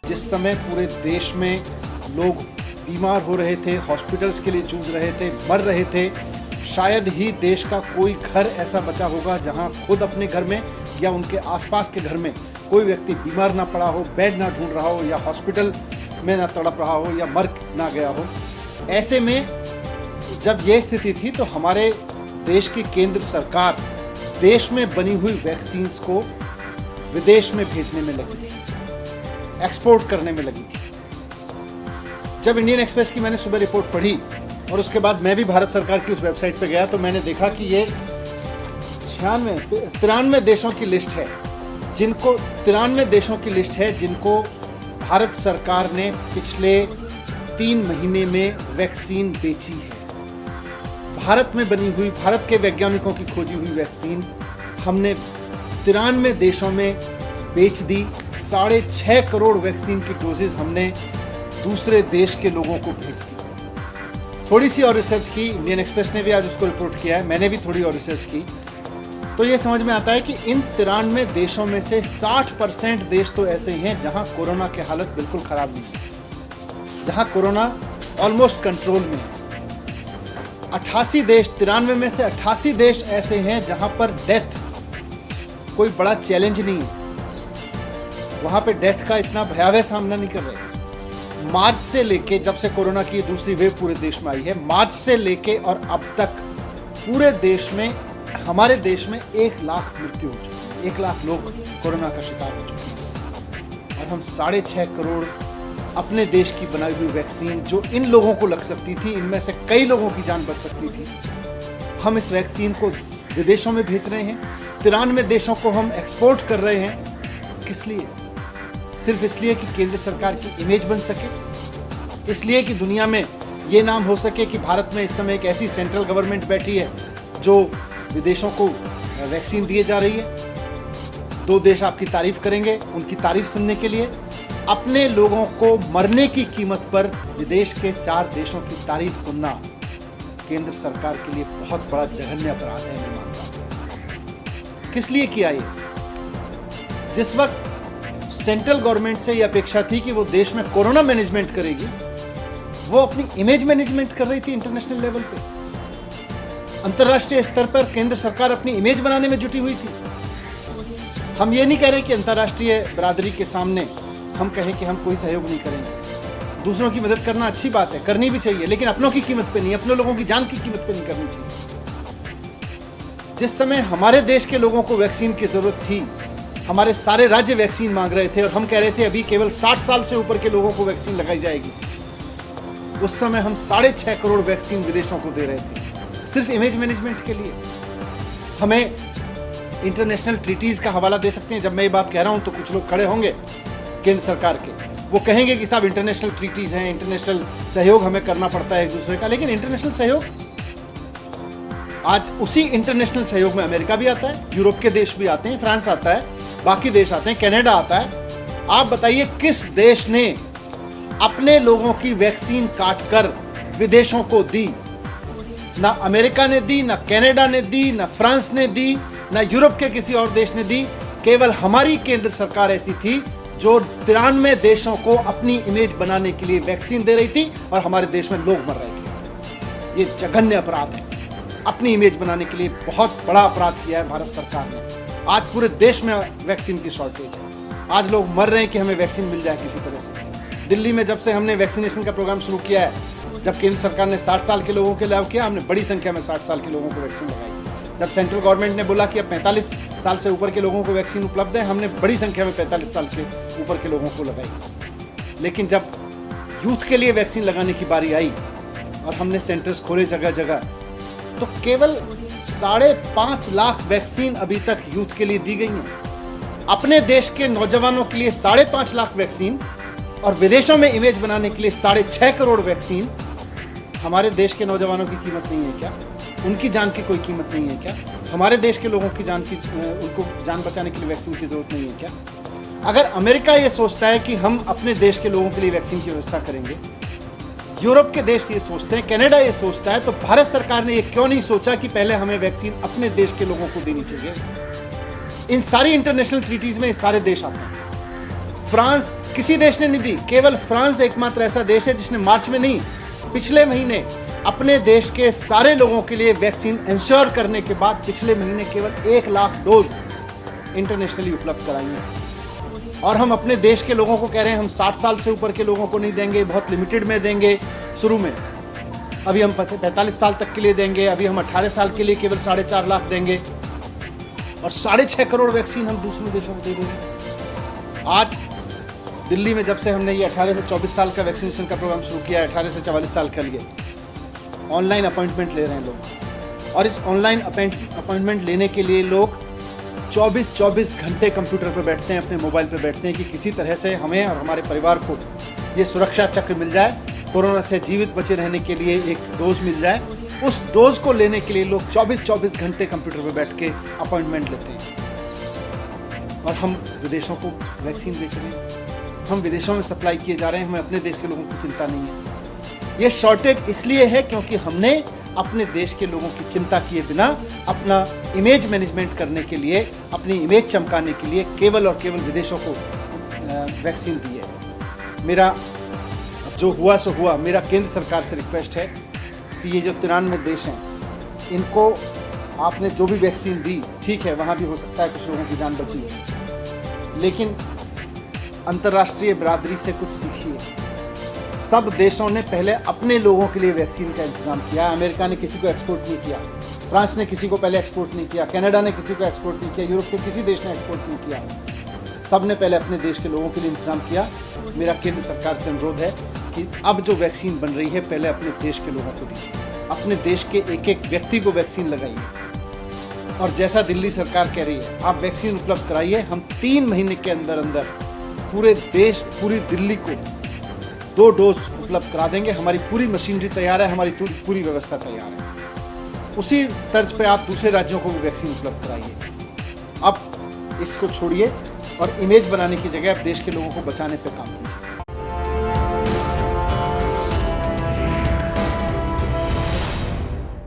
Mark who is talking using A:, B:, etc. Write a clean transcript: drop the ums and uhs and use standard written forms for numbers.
A: जिस समय पूरे देश में लोग बीमार हो रहे थे, हॉस्पिटल्स के लिए जूझ रहे थे, मर रहे थे, शायद ही देश का कोई घर ऐसा बचा होगा जहां खुद अपने घर में या उनके आसपास के घर में कोई व्यक्ति बीमार ना पड़ा हो, बेड ना ढूंढ रहा हो या हॉस्पिटल में ना तड़प रहा हो या मर ना गया हो। ऐसे में जब ये स्थिति थी तो हमारे देश की केंद्र सरकार देश में बनी हुई वैक्सीन्स को विदेश में भेजने में लगी थी, एक्सपोर्ट करने में लगी थी। जब इंडियन एक्सप्रेस की मैंने सुबह रिपोर्ट पढ़ी और उसके बाद मैं भी भारत सरकार की उस वेबसाइट पे गया तो मैंने देखा कि ये 93 देशों की लिस्ट है, जिनको भारत सरकार ने पिछले 3 महीने में वैक्सीन बेची है। भारत में बनी हुई, भारत के वैज्ञानिकों की खोजी हुई वैक्सीन हमने 93 देशों में बेच दी। 6.5 करोड़ वैक्सीन की डोजेज हमने दूसरे देश के लोगों को भेज दी। थोड़ी सी और रिसर्च की, इंडियन एक्सप्रेस ने भी आज उसको रिपोर्ट किया है, मैंने भी थोड़ी और रिसर्च की, तो ये समझ में आता है कि इन 93 देशों में से 60% देश तो ऐसे हैं जहां कोरोना की हालत बिल्कुल खराब नहीं है, जहां कोरोना ऑलमोस्ट कंट्रोल में है। 88 देश, 93 में से 88 देश ऐसे हैं जहां पर डेथ कोई बड़ा चैलेंज नहीं है, वहां पे डेथ का इतना भयावह सामना नहीं कर रहे। मार्च से लेके, जब से कोरोना की दूसरी वेव पूरे देश में आई है, मार्च से लेके और अब तक पूरे देश में, हमारे देश में 1 लाख मृत्यु हो चुकी है, 1 लाख लोग कोरोना का शिकार हो चुके हैं। और हम 6.5 करोड़ अपने देश की बनाई हुई वैक्सीन, जो इन लोगों को लग सकती थी, इनमें से कई लोगों की जान बच सकती थी, हम इस वैक्सीन को विदेशों में भेज रहे हैं। 93 देशों को हम एक्सपोर्ट कर रहे हैं। किस लिए? सिर्फ इसलिए कि केंद्र सरकार की इमेज बन सके, इसलिए कि दुनिया में ये नाम हो सके कि भारत में इस समय एक ऐसी सेंट्रल गवर्नमेंट बैठी है जो विदेशों को वैक्सीन दिए जा रही है। 2 देश आपकी तारीफ करेंगे, उनकी तारीफ सुनने के लिए अपने लोगों को मरने की कीमत पर विदेश के 4 देशों की तारीफ सुनना केंद्र सरकार के लिए बहुत बड़ा जघन्य अपराध है, मैं मानता हूं। किस लिए किया ये? जिस वक्त सेंट्रल गवर्नमेंट से यह अपेक्षा थी कि वो देश में कोरोना मैनेजमेंट करेगी, वो अपनी इमेज मैनेजमेंट कर रही थी इंटरनेशनल लेवल पे। अंतर्राष्ट्रीय स्तर पर केंद्र सरकार अपनी इमेज बनाने में जुटी हुई थी। हम ये नहीं कह रहे कि अंतर्राष्ट्रीय बरादरी के सामने हम कहें कि हम कोई सहयोग नहीं करेंगे। दूसरों की मदद करना अच्छी बात है, करनी भी चाहिए, लेकिन अपनों की कीमत पे नहीं, अपने लोगों की जान की कीमत पे नहीं करनी चाहिए। जिस समय हमारे देश के लोगों को वैक्सीन की जरूरत थी, हमारे सारे राज्य वैक्सीन मांग रहे थे और हम कह रहे थे अभी केवल 60 साल से ऊपर के लोगों को वैक्सीन लगाई जाएगी, उस समय हम 6.5 करोड़ वैक्सीन विदेशों को दे रहे थे, सिर्फ इमेज मैनेजमेंट के लिए। हमें इंटरनेशनल ट्रीटीज का हवाला दे सकते हैं। जब मैं ये बात कह रहा हूं तो कुछ लोग खड़े होंगे केंद्र सरकार के, वो कहेंगे कि साहब इंटरनेशनल ट्रीटीज हैं, इंटरनेशनल सहयोग हमें करना पड़ता है एक दूसरे का, लेकिन इंटरनेशनल सहयोग, आज उसी इंटरनेशनल सहयोग में अमेरिका भी आता है, यूरोप के देश भी आते हैं, फ्रांस आता है, बाकी देश आते हैं, कनाडा आता है। आप बताइए किस देश ने अपने लोगों की वैक्सीन काटकर विदेशों को दी? ना अमेरिका ने दी, ना कनाडा ने दी, ना फ्रांस ने दी, ना यूरोप के किसी और देश ने दी। केवल हमारी केंद्र सरकार ऐसी थी जो 93 देशों को अपनी इमेज बनाने के लिए वैक्सीन दे रही थी और हमारे देश में लोग मर रहे थे। ये जघन्य अपराध है, अपनी इमेज बनाने के लिए बहुत बड़ा अपराध किया है भारत सरकार ने। आज पूरे देश में वैक्सीन की शॉर्टेज है, आज लोग मर रहे हैं कि हमें वैक्सीन मिल जाए किसी तरह से। दिल्ली में जब से हमने वैक्सीनेशन का प्रोग्राम शुरू किया है, जब केंद्र सरकार ने 60 साल के लोगों के लिए किया, हमने बड़ी संख्या में 60 साल के लोगों को वैक्सीन लगाई। जब सेंट्रल गवर्नमेंट ने बोला कि अब 45 साल से ऊपर के लोगों को वैक्सीन उपलब्ध है, हमने बड़ी संख्या में 45 साल के ऊपर के लोगों को लगाई। लेकिन जब यूथ के लिए वैक्सीन लगाने की बारी आई और हमने सेंटर्स खोले जगह जगह, तो केवल 5.5 लाख वैक्सीन अभी तक यूथ के लिए दी गई हैं। अपने देश के नौजवानों के लिए 5.5 लाख वैक्सीन और विदेशों में इमेज बनाने के लिए 6.5 करोड़ वैक्सीन। हमारे देश के नौजवानों की कीमत नहीं है क्या? उनकी जान की कोई कीमत नहीं है क्या? हमारे देश के लोगों की जान की, उनको जान बचाने के लिए वैक्सीन की जरूरत नहीं है क्या? अगर अमेरिका ये सोचता है कि हम अपने देश के लोगों के लिए वैक्सीन की व्यवस्था करेंगे, यूरोप के देश ये सोचते हैं, कनाडा ये सोचता है, तो भारत सरकार ने ये क्यों नहीं सोचा कि पहले हमें वैक्सीन अपने देश के लोगों को देनी चाहिए? इन सारी इंटरनेशनल ट्रीटीज में सारे देश आते हैं। फ्रांस किसी देश ने नहीं दी, केवल फ्रांस एकमात्र ऐसा देश है जिसने मार्च में नहीं, पिछले महीने अपने देश के सारे लोगों के लिए वैक्सीन इंश्योर करने के बाद पिछले महीने केवल 1 लाख डोज इंटरनेशनली उपलब्ध कराई है। और हम अपने देश के लोगों को कह रहे हैं हम 60 साल से ऊपर के लोगों को नहीं देंगे, बहुत लिमिटेड में देंगे शुरू में, अभी हम 45 साल तक के लिए देंगे, अभी हम 18 साल के लिए केवल 4.5 लाख देंगे और 6.5 करोड़ वैक्सीन हम दूसरे देशों को दे देंगे। आज दिल्ली में जब से हमने ये 18 से 24 साल का वैक्सीनेशन का प्रोग्राम शुरू किया, 18 से 44 साल के लिए ऑनलाइन अपॉइंटमेंट ले रहे हैं लोग, और इस ऑनलाइन अपॉइंटमेंट लेने के लिए लोग 24 घंटे कंप्यूटर पर बैठते हैं, अपने मोबाइल पर बैठते हैं कि किसी तरह से हमें और हमारे परिवार को ये सुरक्षा चक्र मिल जाए, कोरोना से जीवित बचे रहने के लिए एक डोज मिल जाए। उस डोज को लेने के लिए लोग 24 घंटे कंप्यूटर पर बैठ के अपॉइंटमेंट लेते हैं। और हम विदेशों को वैक्सीन बेच रहे हैं, हम विदेशों में सप्लाई किए जा रहे हैं, हमें अपने देश के लोगों की चिंता नहीं है। ये शॉर्टेज इसलिए है क्योंकि हमने अपने देश के लोगों की चिंता किए बिना अपना इमेज मैनेजमेंट करने के लिए, अपनी इमेज चमकाने के लिए केवल और केवल विदेशों को वैक्सीन दी है। मेरा जो हुआ सो हुआ, मेरा केंद्र सरकार से रिक्वेस्ट है कि ये जो 93 देश हैं, इनको आपने जो भी वैक्सीन दी, ठीक है वहाँ भी हो सकता है कुछ लोगों की जान बची है, लेकिन अंतर्राष्ट्रीय बिरादरी से कुछ सीखिए। सब देशों ने पहले अपने लोगों के लिए वैक्सीन का इंतजाम किया। अमेरिका ने किसी को एक्सपोर्ट नहीं किया, फ्रांस ने किसी को पहले एक्सपोर्ट नहीं किया, कनाडा ने किसी को एक्सपोर्ट नहीं किया, यूरोप के किसी देश ने एक्सपोर्ट नहीं किया। सब ने पहले अपने देश के लोगों के लिए इंतजाम किया। मेरा केंद्र सरकार से अनुरोध है कि अब जो वैक्सीन बन रही है पहले अपने देश के लोगों को दीजिए, अपने देश के एक एक व्यक्ति को वैक्सीन लगाइए। और जैसा दिल्ली सरकार कह रही है, आप वैक्सीन उपलब्ध कराइए, हम 3 महीने के अंदर अंदर पूरे देश, पूरी दिल्ली को 2 डोज उपलब्ध करा देंगे। हमारी पूरी मशीनरी तैयार है, हमारी पूरी व्यवस्था तैयार है। उसी तर्ज पे आप दूसरे राज्यों को भी वैक्सीन उपलब्ध कराइए। अब इसको छोड़िए और इमेज बनाने की जगह आप देश के लोगों को बचाने पे काम कीजिए।